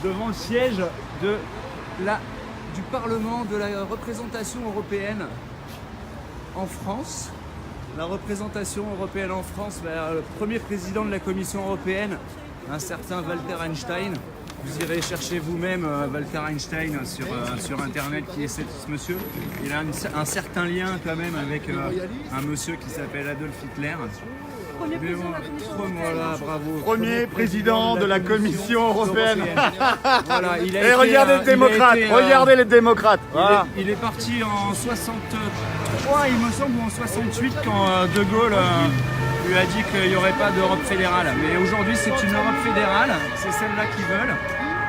devant le siège du Parlement de la représentation européenne en France. La représentation européenne en France, le premier président de la Commission européenne, un certain Walter Einstein. Vous irez chercher vous-même Walter Einstein sur internet, qui est ce monsieur. Il a un certain lien quand même avec un monsieur qui s'appelle Adolf Hitler. Premier président de la Commission européenne. Voilà, et regardez les démocrates. Voilà. Il est parti en 63, il me semble, ou en 68, quand De Gaulle lui a dit qu'il n'y aurait pas d'Europe fédérale. Mais aujourd'hui, c'est une Europe fédérale, c'est celle-là qu'ils veulent.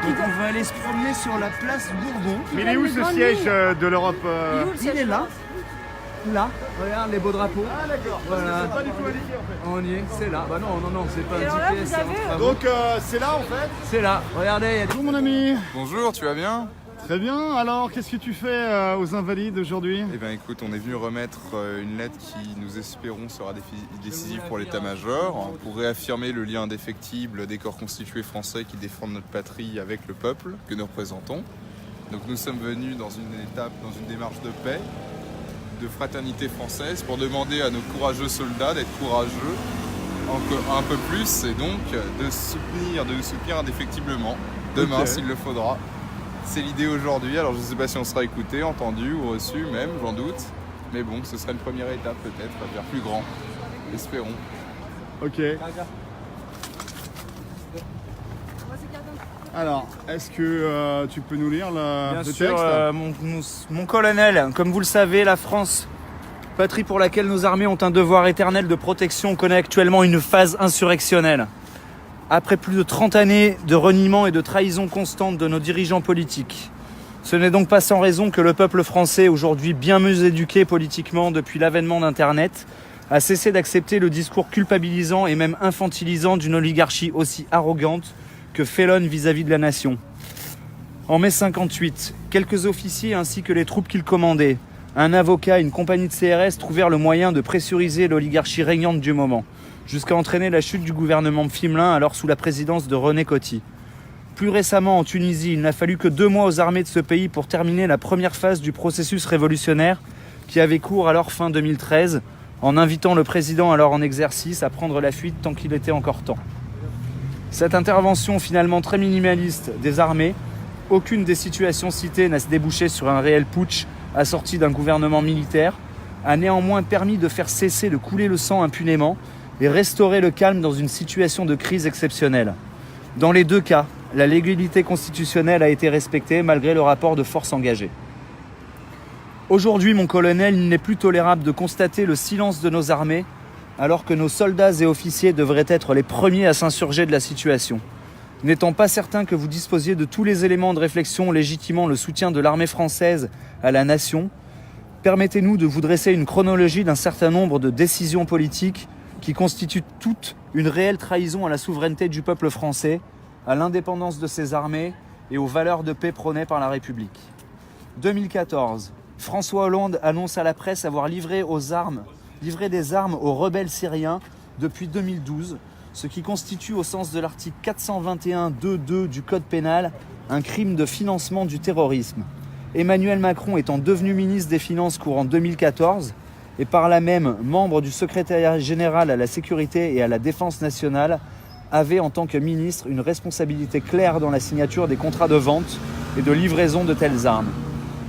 Donc on va aller se promener sur la place Bourbon. Mais il est où ce siège de l'Europe Il est là. Là, regarde les beaux drapeaux. Ah d'accord, voilà. c'est pas du tout indiqué en fait. On y est, c'est là. Bah non, c'est pas indiqué. Donc c'est là en fait. C'est là, regardez. Bonjour mon ami. Bonjour, tu vas bien? Très bien, alors qu'est-ce que tu fais aux Invalides aujourd'hui? Eh bien écoute, on est venu remettre une lettre qui, nous espérons, sera décisive pour l'état-major, pour réaffirmer le lien indéfectible des corps constitués français qui défendent notre patrie avec le peuple que nous représentons. Donc nous sommes venus dans une démarche de paix, de fraternité française, pour demander à nos courageux soldats d'être courageux encore un peu plus, et donc de nous soutenir indéfectible demain s'il le faudra. C'est l'idée aujourd'hui, alors je ne sais pas si on sera écouté, entendu ou reçu même, j'en doute. Mais bon, ce serait une première étape peut-être vers plus grand, espérons. Ok. Alors, est-ce que tu peux nous lire le texte? Mon colonel, comme vous le savez, la France, patrie pour laquelle nos armées ont un devoir éternel de protection, connaît actuellement une phase insurrectionnelle. Après plus de 30 années de reniement et de trahison constante de nos dirigeants politiques. Ce n'est donc pas sans raison que le peuple français, aujourd'hui bien mieux éduqué politiquement depuis l'avènement d'Internet, a cessé d'accepter le discours culpabilisant et même infantilisant d'une oligarchie aussi arrogante que félonne vis-à-vis de la nation. En mai 58, quelques officiers ainsi que les troupes qu'ils commandaient, un avocat et une compagnie de CRS trouvèrent le moyen de pressuriser l'oligarchie régnante du moment, jusqu'à entraîner la chute du gouvernement Fimelin, alors sous la présidence de René Coty. Plus récemment, en Tunisie, il n'a fallu que 2 mois aux armées de ce pays pour terminer la première phase du processus révolutionnaire qui avait cours alors fin 2013, en invitant le président alors en exercice à prendre la fuite tant qu'il était encore temps. Cette intervention finalement très minimaliste des armées, aucune des situations citées n'a débouché sur un réel putsch assorti d'un gouvernement militaire, a néanmoins permis de faire cesser de couler le sang impunément et restaurer le calme dans une situation de crise exceptionnelle. Dans les 2 cas, la légalité constitutionnelle a été respectée malgré le rapport de force engagé. Aujourd'hui, mon colonel, il n'est plus tolérable de constater le silence de nos armées alors que nos soldats et officiers devraient être les premiers à s'insurger de la situation. N'étant pas certain que vous disposiez de tous les éléments de réflexion légitimant le soutien de l'armée française à la nation, permettez-nous de vous dresser une chronologie d'un certain nombre de décisions politiques qui constituent toute une réelle trahison à la souveraineté du peuple français, à l'indépendance de ses armées et aux valeurs de paix prônées par la République. 2014, François Hollande annonce à la presse avoir livré des armes aux rebelles syriens depuis 2012, ce qui constitue au sens de l'article 421.2.2 du Code pénal un crime de financement du terrorisme. Emmanuel Macron étant devenu ministre des Finances courant 2014 et par là même membre du secrétariat général à la sécurité et à la défense nationale, avait en tant que ministre une responsabilité claire dans la signature des contrats de vente et de livraison de telles armes.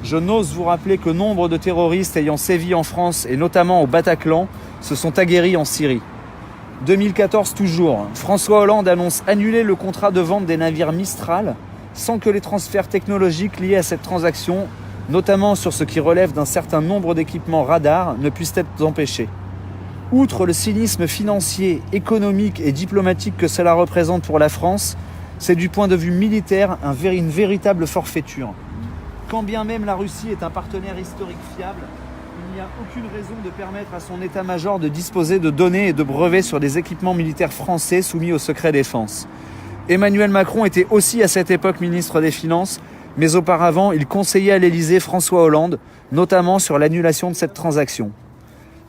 Je n'ose vous rappeler que nombre de terroristes ayant sévi en France et notamment au Bataclan se sont aguerris en Syrie. 2014 toujours, François Hollande annonce annuler le contrat de vente des navires Mistral sans que les transferts technologiques liés à cette transaction, notamment sur ce qui relève d'un certain nombre d'équipements radars, ne puissent être empêchés. Outre le cynisme financier, économique et diplomatique que cela représente pour la France, c'est du point de vue militaire une véritable forfaiture. Quand bien même la Russie est un partenaire historique fiable, il n'y a aucune raison de permettre à son état-major de disposer de données et de brevets sur des équipements militaires français soumis au secret défense. Emmanuel Macron était aussi à cette époque ministre des Finances, mais auparavant il conseillait à l'Élysée François Hollande, notamment sur l'annulation de cette transaction.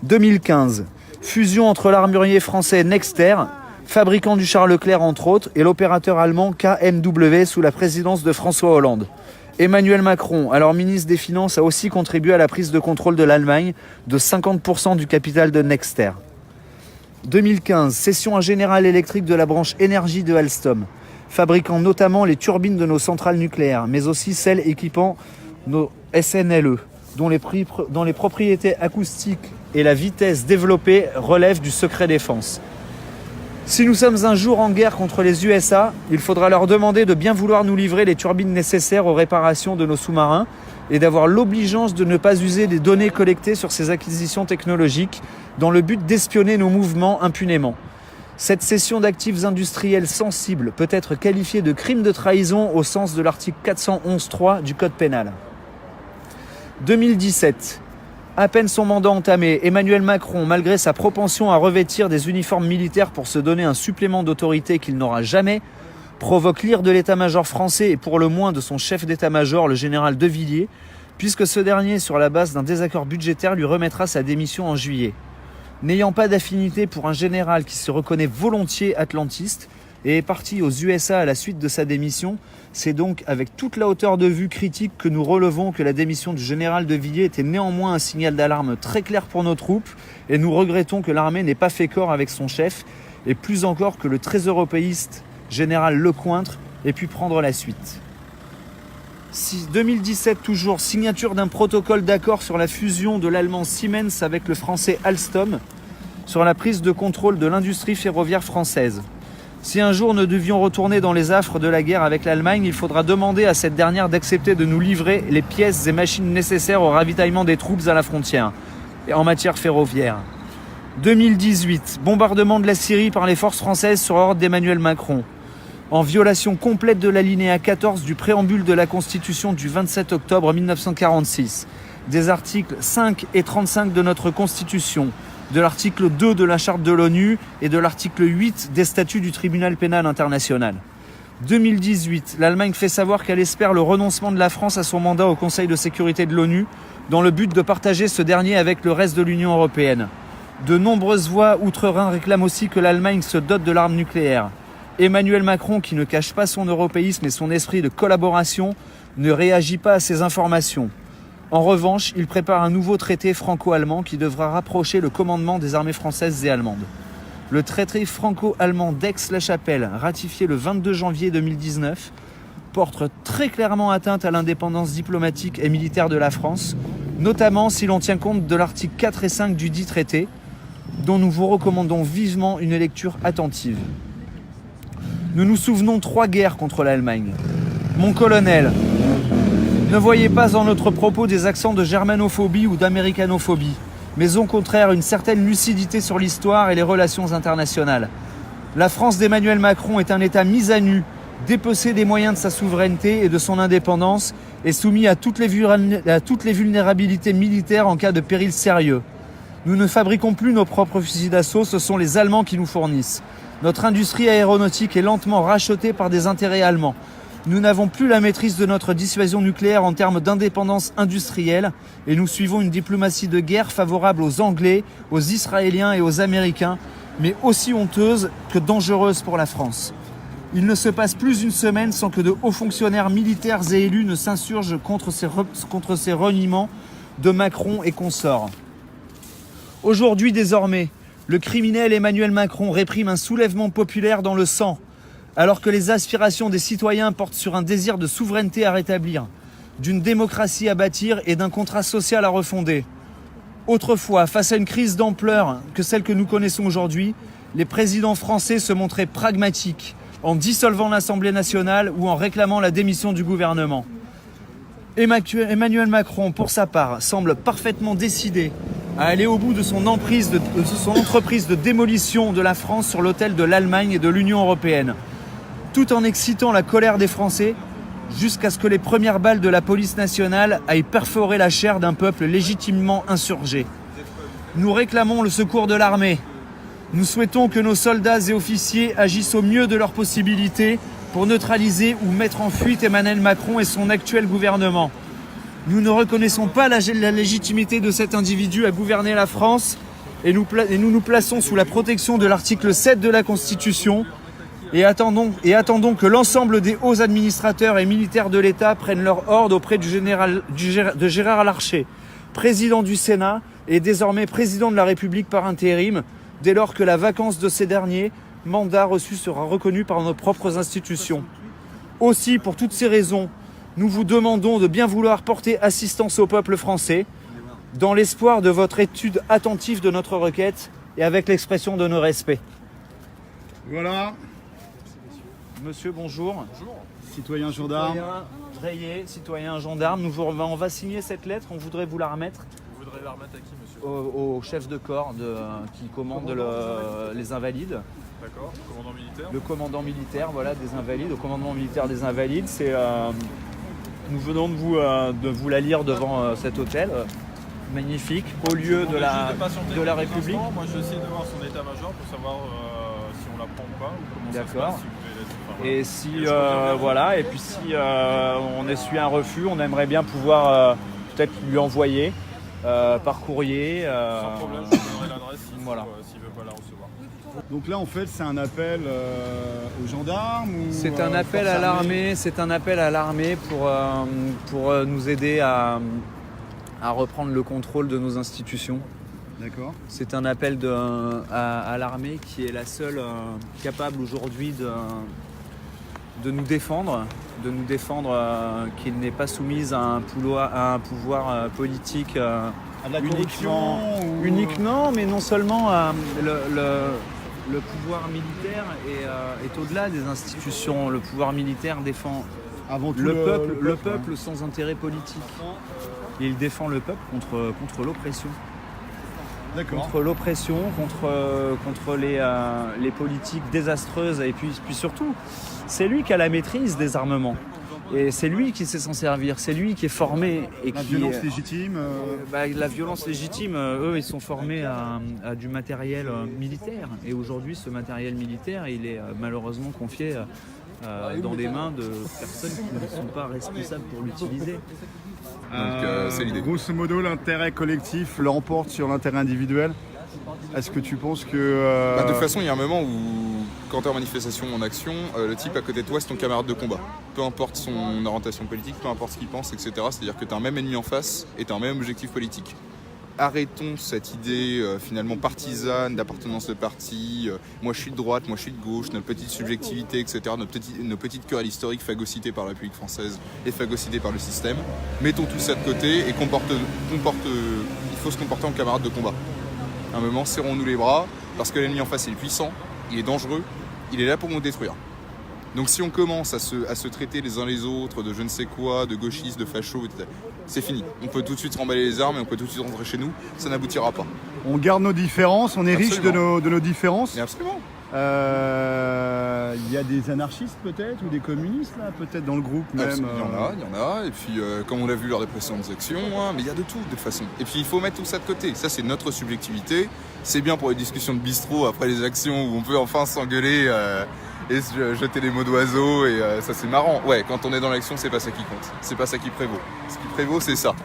2015, fusion entre l'armurier français Nexter, fabricant du char Leclerc entre autres, et l'opérateur allemand KMW sous la présidence de François Hollande. Emmanuel Macron, alors ministre des Finances, a aussi contribué à la prise de contrôle de l'Allemagne de 50% du capital de Nexter. 2015, cession à General Electric de la branche énergie de Alstom, fabriquant notamment les turbines de nos centrales nucléaires, mais aussi celles équipant nos SNLE, dont les propriétés acoustiques et la vitesse développée relèvent du secret défense. Si nous sommes un jour en guerre contre les USA, il faudra leur demander de bien vouloir nous livrer les turbines nécessaires aux réparations de nos sous-marins et d'avoir l'obligeance de ne pas user des données collectées sur ces acquisitions technologiques dans le but d'espionner nos mouvements impunément. Cette cession d'actifs industriels sensibles peut être qualifiée de crime de trahison au sens de l'article 411.3 du Code pénal. 2017. À peine son mandat entamé, Emmanuel Macron, malgré sa propension à revêtir des uniformes militaires pour se donner un supplément d'autorité qu'il n'aura jamais, provoque l'ire de l'état-major français et pour le moins de son chef d'état-major, le général De Villiers, puisque ce dernier, sur la base d'un désaccord budgétaire, lui remettra sa démission en juillet. N'ayant pas d'affinité pour un général qui se reconnaît volontiers atlantiste et est parti aux USA à la suite de sa démission, c'est donc avec toute la hauteur de vue critique que nous relevons que la démission du général De Villiers était néanmoins un signal d'alarme très clair pour nos troupes et nous regrettons que l'armée n'ait pas fait corps avec son chef et plus encore que le très européiste général Lecointre ait pu prendre la suite. 2017 toujours, signature d'un protocole d'accord sur la fusion de l'allemand Siemens avec le français Alstom sur la prise de contrôle de l'industrie ferroviaire française. Si un jour nous devions retourner dans les affres de la guerre avec l'Allemagne, il faudra demander à cette dernière d'accepter de nous livrer les pièces et machines nécessaires au ravitaillement des troupes à la frontière et en matière ferroviaire. 2018, bombardement de la Syrie par les forces françaises sur ordre d'Emmanuel Macron. En violation complète de l'alinéa 14 du préambule de la Constitution du 27 octobre 1946, des articles 5 et 35 de notre Constitution, de l'article 2 de la Charte de l'ONU et de l'article 8 des statuts du Tribunal pénal international. 2018, l'Allemagne fait savoir qu'elle espère le renoncement de la France à son mandat au Conseil de sécurité de l'ONU dans le but de partager ce dernier avec le reste de l'Union européenne. De nombreuses voix outre-Rhin réclament aussi que l'Allemagne se dote de l'arme nucléaire. Emmanuel Macron, qui ne cache pas son européisme et son esprit de collaboration, ne réagit pas à ces informations. En revanche, il prépare un nouveau traité franco-allemand qui devra rapprocher le commandement des armées françaises et allemandes. Le traité franco-allemand d'Aix-la-Chapelle, ratifié le 22 janvier 2019, porte très clairement atteinte à l'indépendance diplomatique et militaire de la France, notamment si l'on tient compte de l'article 4 et 5 du dit traité, dont nous vous recommandons vivement une lecture attentive. Nous nous souvenons 3 guerres contre l'Allemagne. Mon colonel, ne voyez pas en notre propos des accents de germanophobie ou d'américanophobie, mais au contraire une certaine lucidité sur l'histoire et les relations internationales. La France d'Emmanuel Macron est un État mis à nu, dépecé des moyens de sa souveraineté et de son indépendance et soumis à toutes les vulnérabilités militaires en cas de péril sérieux. Nous ne fabriquons plus nos propres fusils d'assaut, ce sont les Allemands qui nous fournissent. Notre industrie aéronautique est lentement rachetée par des intérêts allemands. Nous n'avons plus la maîtrise de notre dissuasion nucléaire en termes d'indépendance industrielle et nous suivons une diplomatie de guerre favorable aux Anglais, aux Israéliens et aux Américains, mais aussi honteuse que dangereuse pour la France. Il ne se passe plus une semaine sans que de hauts fonctionnaires militaires et élus ne s'insurgent contre ces reniements de Macron et consorts. Aujourd'hui, désormais, le criminel Emmanuel Macron réprime un soulèvement populaire dans le sang, alors que les aspirations des citoyens portent sur un désir de souveraineté à rétablir, d'une démocratie à bâtir et d'un contrat social à refonder. Autrefois, face à une crise d'ampleur que celle que nous connaissons aujourd'hui, les présidents français se montraient pragmatiques en dissolvant l'Assemblée nationale ou en réclamant la démission du gouvernement. Emmanuel Macron, pour sa part, semble parfaitement décidé à aller au bout de son entreprise de démolition de la France sur l'autel de l'Allemagne et de l'Union européenne, tout en excitant la colère des Français jusqu'à ce que les premières balles de la police nationale aillent perforer la chair d'un peuple légitimement insurgé. Nous réclamons le secours de l'armée. Nous souhaitons que nos soldats et officiers agissent au mieux de leurs possibilités pour neutraliser ou mettre en fuite Emmanuel Macron et son actuel gouvernement. Nous ne reconnaissons pas la légitimité de cet individu à gouverner la France et nous nous plaçons sous la protection de l'article 7 de la Constitution et attendons que l'ensemble des hauts administrateurs et militaires de l'État prennent leur ordre auprès de Gérard Larcher, président du Sénat et désormais président de la République par intérim, dès lors que la vacance de ces derniers mandat reçu sera reconnu par nos propres institutions. Aussi, pour toutes ces raisons, nous vous demandons de bien vouloir porter assistance au peuple français, dans l'espoir de votre étude attentive de notre requête et avec l'expression de nos respects. Voilà. Monsieur, bonjour. Bonjour. Citoyen gendarme. Citoyen Rayé, citoyen gendarme. On va signer cette lettre, on voudrait vous la remettre. Vous voudrez la remettre à qui, monsieur ? Au chef de corps qui commande les Invalides. D'accord, commandant militaire. Le commandant militaire, voilà, des Invalides, au commandement militaire des Invalides. Nous venons de vous la lire devant cet hôtel. Magnifique, au lieu de la République. Moi, je vais essayer de voir son état-major pour savoir si on la prend ou pas. Ou comment D'accord. Ça se passe, si vous devez laisser, enfin, Et si voilà, et puis si on essuie un refus, on aimerait bien pouvoir peut-être lui envoyer par courrier. Sans problème, je vous donnerai l'adresse s'il ne Voilà. veut pas la recevoir. Donc là, en fait, c'est un appel aux gendarmes ou C'est un appel à l'armée. C'est un appel à l'armée pour nous aider à reprendre le contrôle de nos institutions. D'accord. C'est un appel à l'armée qui est la seule capable aujourd'hui de nous défendre, qu'il n'est pas soumise à un pouvoir politique À de la corruption ou... uniquement, mais non seulement le pouvoir militaire est au-delà des institutions. Le pouvoir militaire défend Avant tout le peuple sans intérêt politique. Il défend le peuple contre l'oppression. D'accord. Contre l'oppression, contre les politiques désastreuses. Et puis surtout, c'est lui qui a la maîtrise des armements. Et c'est lui qui sait s'en servir, c'est lui qui est formé. Et La violence légitime La violence légitime, eux, ils sont formés à du matériel militaire. Et aujourd'hui, ce matériel militaire, il est malheureusement confié dans des mains de personnes qui ne sont pas responsables pour l'utiliser. C'est l'idée. Grosso modo, l'intérêt collectif l'emporte sur l'intérêt individuel. Est-ce que tu penses que... De toute façon, il y a un moment où, quand tu es en manifestation ou en action, le type à côté de toi, c'est ton camarade de combat. Peu importe son orientation politique, peu importe ce qu'il pense, etc. C'est-à-dire que tu as un même ennemi en face et tu as un même objectif politique. Arrêtons cette idée finalement partisane d'appartenance de parti. Moi je suis de droite, moi je suis de gauche, notre petite subjectivité, etc. Nos petites querelles historiques phagocytées par la République française et phagocytées par le système. Mettons tout ça de côté et il faut se comporter en camarade de combat. À un moment, serrons-nous les bras parce que l'ennemi en face il est puissant, il est dangereux, il est là pour nous détruire. Donc si on commence à se traiter les uns les autres de je ne sais quoi, de gauchistes, de fachos, etc., c'est fini. On peut tout de suite remballer les armes et on peut tout de suite rentrer chez nous, ça n'aboutira pas. On garde nos différences, on est riche de nos différences. Mais absolument. Il y a des anarchistes peut-être ou des communistes là, peut-être dans le groupe même. Il y en a. Et puis comme on l'a vu lors des précédentes actions, mais il y a de tout de toute façon. Et puis il faut mettre tout ça de côté. Ça c'est notre subjectivité. C'est bien pour les discussions de bistrot après les actions où on peut enfin s'engueuler et jeter des mots d'oiseau et ça c'est marrant. Ouais, quand on est dans l'action, c'est pas ça qui compte. C'est pas ça qui prévaut. Ce qui prévaut, c'est ça.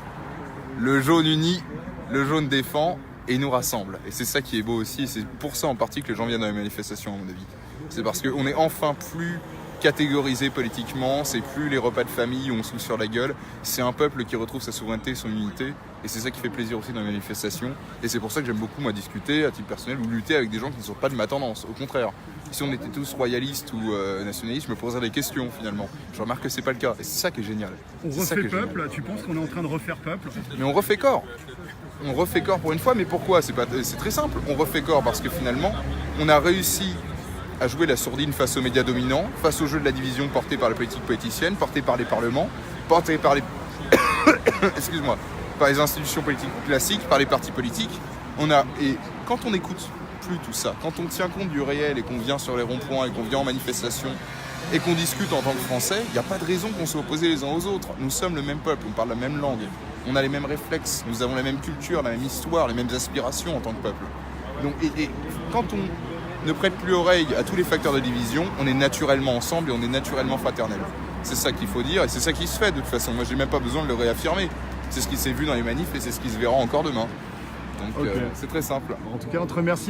Le jaune unit, le jaune défend et nous rassemble. Et c'est ça qui est beau aussi. Et c'est pour ça en partie que les gens viennent dans les manifestations, à mon avis. C'est parce qu'on est enfin plus catégorisé politiquement. C'est plus les repas de famille où on se fout sur la gueule. C'est un peuple qui retrouve sa souveraineté, son unité. Et c'est ça qui fait plaisir aussi dans les manifestations. Et c'est pour ça que j'aime beaucoup, moi, discuter à titre personnel ou lutter avec des gens qui ne sont pas de ma tendance. Au contraire. Si on était tous royalistes ou nationalistes, je me poserais des questions finalement. Je remarque que c'est pas le cas. Et c'est ça qui est génial. On refait peuple, génial. Tu penses qu'on est en train de refaire peuple? Mais on refait corps. On refait corps pour une fois, mais pourquoi? C'est très simple. On refait corps parce que finalement, on a réussi à jouer la sourdine face aux médias dominants, face au jeu de la division porté par la politique politicienne, porté par les parlements, porté par les... Excuse-moi. Par les institutions politiques classiques, par les partis politiques. Et quand on écoute plus tout ça, quand on tient compte du réel et qu'on vient sur les ronds-points et qu'on vient en manifestation et qu'on discute en tant que Français, il n'y a pas de raison qu'on soit opposés les uns aux autres. Nous sommes le même peuple, on parle la même langue, on a les mêmes réflexes, nous avons la même culture, la même histoire, les mêmes aspirations en tant que peuple. Donc, et quand on ne prête plus oreille à tous les facteurs de division, on est naturellement ensemble et on est naturellement fraternel. C'est ça qu'il faut dire et c'est ça qui se fait de toute façon. Moi, j'ai même pas besoin de le réaffirmer. C'est ce qui s'est vu dans les manifs et c'est ce qui se verra encore demain. Donc Ok. c'est très simple. En tout cas, on te remercie.